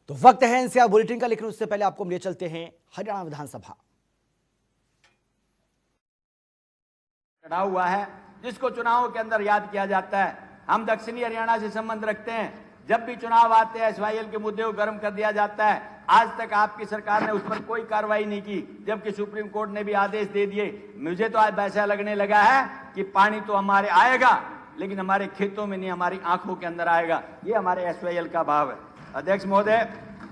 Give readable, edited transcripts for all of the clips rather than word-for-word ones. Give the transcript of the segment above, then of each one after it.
तो वक्त है एनसीआर बुलेटिन का, लेकिन उससे पहले आपको हम ले चलते हैं हरियाणा विधानसभा। खड़ा हुआ है जिसको चुनावों के अंदर याद किया जाता है। हम दक्षिणी हरियाणा से संबंध रखते हैं। जब भी चुनाव आते हैं एसवाईएल के मुद्दे को गर्म कर दिया जाता है। आज तक आपकी सरकार ने उस पर कोई कार्रवाई नहीं की, जबकि सुप्रीम कोर्ट ने भी आदेश दे दिए। मुझे तो आज ऐसा लगने लगा है कि पानी तो हमारे आएगा, लेकिन हमारे खेतों में नहीं, हमारी आंखों के अंदर आएगा। ये हमारे एसवाईएल का भाव है। अध्यक्ष महोदय,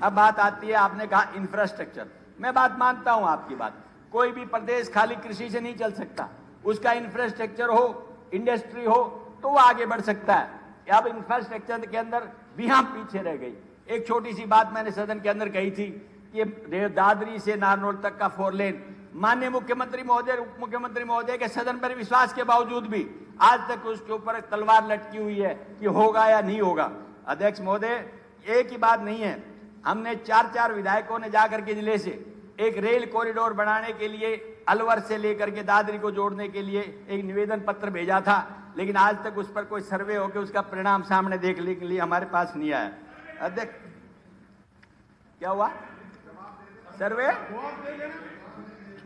अब बात आती है, आपने कहा इंफ्रास्ट्रक्चर। मैं बात मानता हूं आपकी बात। कोई भी प्रदेश खाली कृषि से नहीं चल सकता। उसका इंफ्रास्ट्रक्चर हो, इंडस्ट्री हो, तो वो आगे बढ़ सकता है। अब इंफ्रास्ट्रक्चर के अंदर भी हम पीछे रह गई। एक छोटी सी बात मैंने सदन के अंदर कही थी कि दादरी से नारनौल तक का 4 लेन, माननीय मुख्यमंत्री महोदय, उप मुख्यमंत्री महोदय के सदन पर विश्वास के बावजूद भी आज तक उसके ऊपर तलवार लटकी हुई है कि होगा या नहीं होगा। अध्यक्ष महोदय, एक ही बात नहीं है, हमने 4 विधायकों ने जाकर के जिले से एक रेल कॉरिडोर बनाने के लिए अलवर से लेकर के दादरी को जोड़ने के लिए एक निवेदन पत्र भेजा था, लेकिन आज तक उस पर कोई सर्वे होकर उसका परिणाम सामने देखने के लिए हमारे पास नहीं आया। अध्यक्ष, क्या हुआ सर्वे?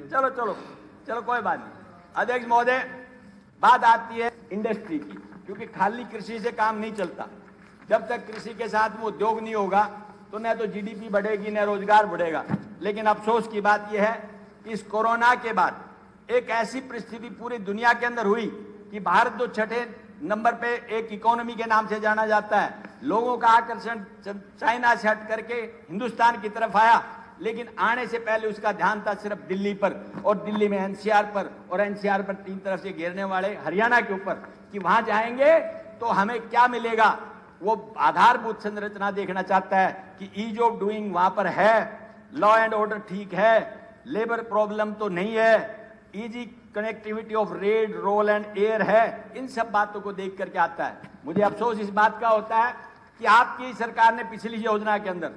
चलो कोई बात नहीं। अध्यक्ष महोदय, बात आती है इंडस्ट्री की, क्योंकि खाली कृषि से काम नहीं चलता। जब तक कृषि के साथ में उद्योग नहीं होगा तो न तो जीडीपी बढ़ेगी न रोजगार बढ़ेगा। लेकिन अफसोस की बात यह है कि इस कोरोना के बाद एक ऐसी परिस्थिति पूरी दुनिया के अंदर हुई कि भारत जो 6ठे नंबर पे एक इकोनॉमी के नाम से जाना जाता है, लोगों का आकर्षण चाइना से हट करके हिंदुस्तान की तरफ आया, लेकिन आने से पहले उसका ध्यान था सिर्फ दिल्ली पर, और दिल्ली में एनसीआर पर, और एनसीआर पर 3 तरफ से घेरने वाले हरियाणा के ऊपर, कि वहां जाएंगे तो हमें क्या मिलेगा। वो आधारभूत संरचना देखना चाहता है कि ईज ऑफ डूइंग वहां पर है, लॉ एंड ऑर्डर ठीक है, लेबर प्रॉब्लम तो नहीं है, easy connectivity of road, rail and air है। इन सब बातों को देख करके आता है। मुझे अफसोस इस बात का होता है कि आपकी सरकार ने पिछली योजना के अंदर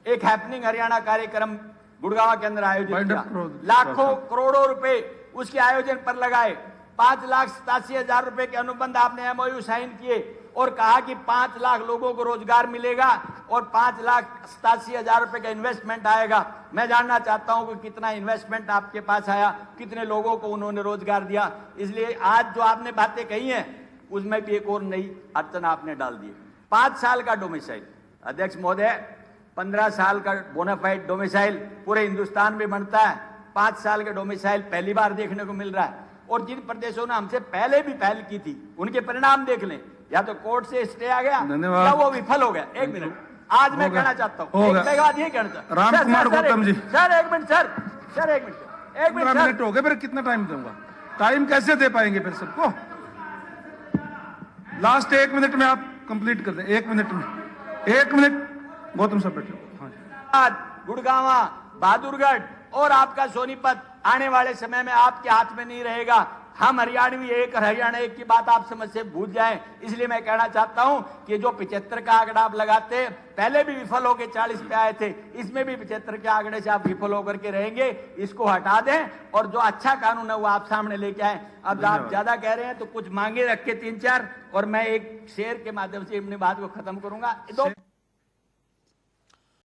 एक हैपनिंग हरियाणा कार्यक्रम गुड़गांव के अंदर आयोजित किया, लाखों करोड़ों रुपए उसके आयोजन पर लगाए, 5,87,000 रुपए के अनुबंध आपने एमओयू साइन किए और कहा कि 5 लाख लोगों को रोजगार मिलेगा और 5,87,000 रुपए का इन्वेस्टमेंट आएगा। मैं जानना चाहता हूं कि कितना इन्वेस्टमेंट आपके पास आया, कितने लोगों को उन्होंने रोजगार दिया। इसलिए आज जो आपने बातें कही हैं उसमें भी एक और नई अड़चन आपने डाल दी। 5 साल का डोमिसाइल। अध्यक्ष महोदय, 15 साल का बोनाफाइड डोमिसाइल पूरे हिंदुस्तान में बनता है। 5 साल का डोमिसाइल पहली बार देखने को मिल रहा है। और जिन प्रदेशों ने हमसे पहले भी पहल की थी उनके परिणाम देख लें, या तो कोर्ट से स्टे आ गया या वो विफल हो गया। एक मिनट, आज मैं कहना चाहता हूँ, एक बात ये कहना चाहता हूँ, राम कुमार गौतम जी, सर एक मिनट, सर एक मिनट हो गए, फिर कितना टाइम दूंगा? टाइम कैसे दे पाएंगे फिर सबको? लास्ट 1 मिनट में आप कंप्लीट कर दें। 1 मिनट में, 1 मिनट। गौतम साहब बैठे। हाँ, गुड़गांवा, बहादुरगढ़ और आपका सोनीपत आने वाले समय में आपके हाथ में नहीं रहेगा। हम हरियाणवी एक, हरियाणा एक की बात आप समझ से भूल जाएं। इसलिए मैं कहना चाहता हूं कि जो 75 का आंकड़ा आप लगाते, पहले भी विफल होकर 40 पे आए थे, इसमें भी 75 के आंकड़े से आप विफल होकर के रहेंगे। इसको हटा दें और जो अच्छा कानून है वो आप सामने लेके आए। अब आप ज्यादा कह रहे हैं तो कुछ मांगे रख के 3-4, और मैं एक शेर के माध्यम से अपनी बात को खत्म करूंगा।